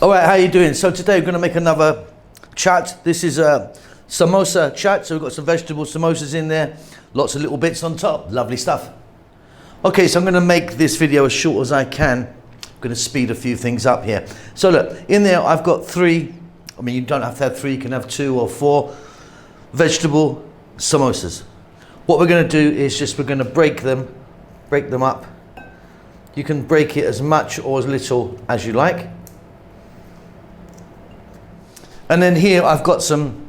All right, how you doing? So today we're going to make another chaat. This is a Samosa Chaat. So we've got some vegetable samosas in there, lots of little bits on top, lovely stuff. Okay, so I'm going to make this video as short as I can. I'm going to speed a few things up here. So look, in there I've got three, I mean you don't have to have three, you can have 2 or 4 vegetable samosas. What we're going to do is we're going to break them up. You can break it as much or as little as you like. And then here I've got some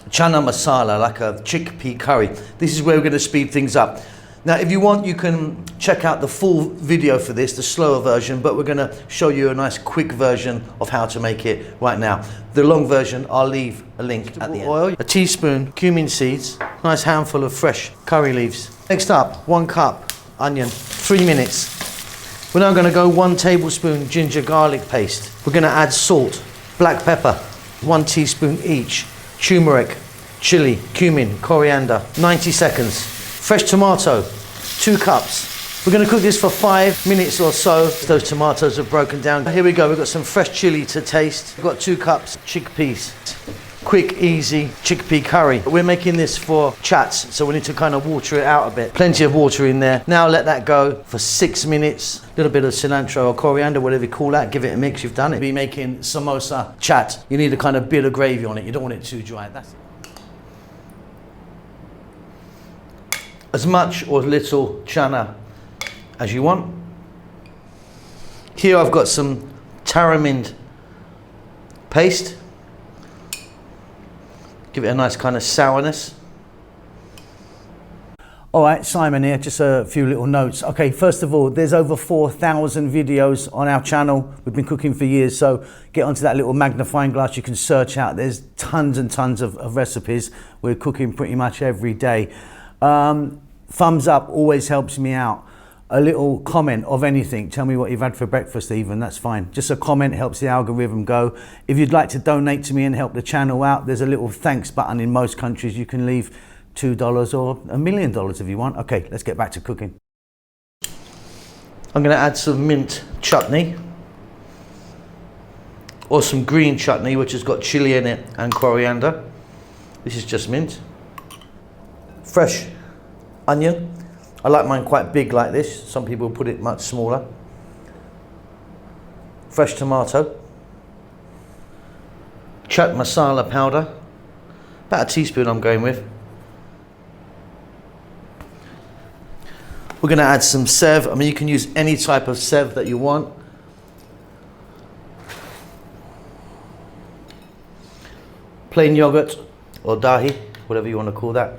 chana masala, like a chickpea curry. This is where we're going to speed things up. Now if you want, you can check out the full video for this, the slower version, but we're going to show you a nice quick version of how to make it right now. The long version, I'll leave a link at the end. Oil, a teaspoon cumin seeds, nice handful of fresh curry leaves. Next up, 1 cup onion, 3 minutes. We're now going to go 1 tablespoon ginger garlic paste. We're going to add salt, black pepper, 1 teaspoon each, turmeric, chili, cumin, coriander, 90 seconds. Fresh tomato, 2 cups. We're going to cook this for 5 minutes or so. Those tomatoes are broken down. Here we go, we've got some fresh chili to taste. We've got 2 cups chickpeas. Quick, easy chickpea curry. We're making this for chats, so we need to kind of water it out a bit. Plenty of water in there. Now let that go for 6 minutes. A little bit of cilantro or coriander, whatever you call that. Give it a mix, you've done it. Be making samosa chaat. You need a kind of bit of gravy on it. You don't want it too dry. That's it. As much or little chana as you want. Here I've got some tamarind paste. Give it a nice kind of sourness. All right, Simon here, just a few little notes. Okay, first of all, there's over 4,000 videos on our channel. We've been cooking for years, so get onto that little magnifying glass you can search out. There's tons and tons of recipes. We're cooking pretty much every day. Thumbs up always helps me out. A little comment of anything. Tell me what you've had for breakfast even, that's fine. Just a comment helps the algorithm go. If you'd like to donate to me and help the channel out, there's a little thanks button in most countries. You can leave $2 or $1 million if you want. Okay, let's get back to cooking. I'm gonna add some mint chutney, or some green chutney, which has got chili in it and coriander. This is just mint. Fresh onion. I like mine quite big like this. Some people put it much smaller. Fresh tomato. Chaat masala powder. About a teaspoon I'm going with. We're going to add some sev. I mean, you can use any type of sev that you want. Plain yogurt or dahi, whatever you want to call that.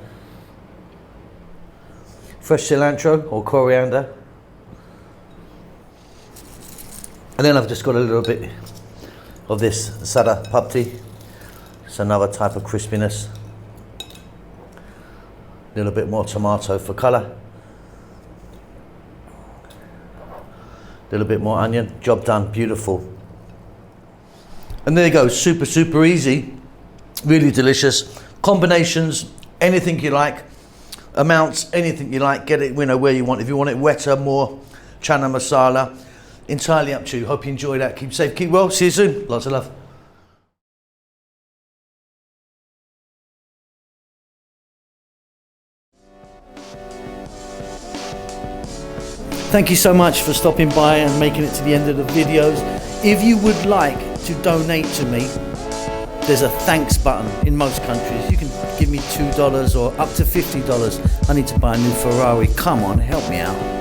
Fresh cilantro or coriander. And then I've just got a little bit of this sada papti. It's another type of crispiness. A little bit more tomato for colour. A little bit more onion. Job done, beautiful. And there you go, super, super easy. Really delicious. Combinations, anything you like. Amounts, anything you like, get it where you want. If you want it wetter, more chana masala, entirely up to you. Hope you enjoy that. Keep safe, keep well. See you soon. Lots of love. Thank you so much for stopping by and making it to the end of the videos. If you would like to donate to me, there's a thanks button in most countries. You can give me $2 or up to $50. I need to buy a new Ferrari. Come on, help me out.